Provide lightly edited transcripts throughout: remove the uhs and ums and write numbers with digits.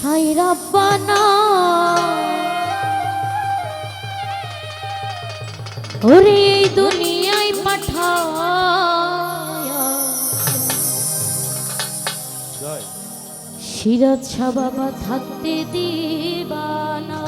হায় রাব্বানা ওরে এই দুনিয়ায় পাঠায়া সিরাজ শাহ বাবা থাকতে দিবানা।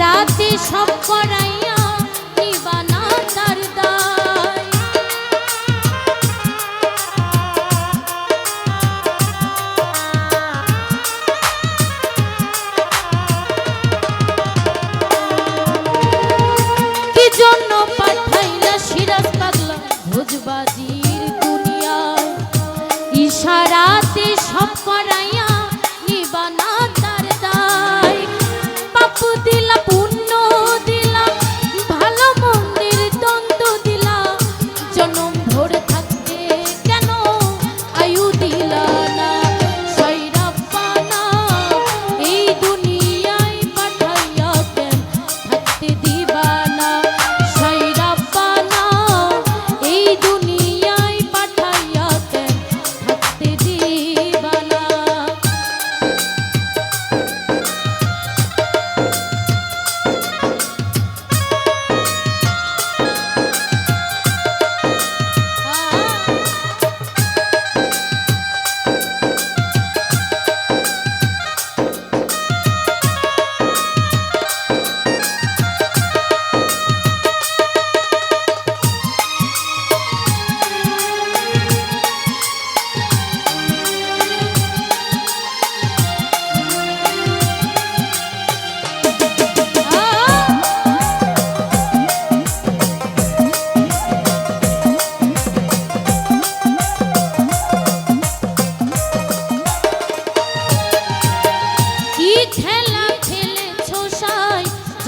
রাতে সব করাইয়া নিবানা তার দায় কি জন্য পাঠাইলা সিরাজ পাগলা ভোজবাজির দুনিয়ায় ইশারাতে সব করাইয়া নিবানা তার দায়। পাপ দিলা পুণ্য দিলা ভালো মন্দির দ্বন্দ্ব দিলা জনম ভোর থাকতে কেন আয়ু দিলা না। সাই রাব্বানা এই দুনিয়ায় পাঠাইয়া কেন থাকতে দিবা না। সাই রাব্বানা এই দুনিয়ায় পাঠাইয়া কেন থাকতে দিবা না।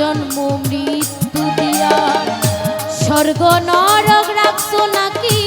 জন্ম মৃত্যু দিয়া স্বর্গ নরক রাখছো নাকি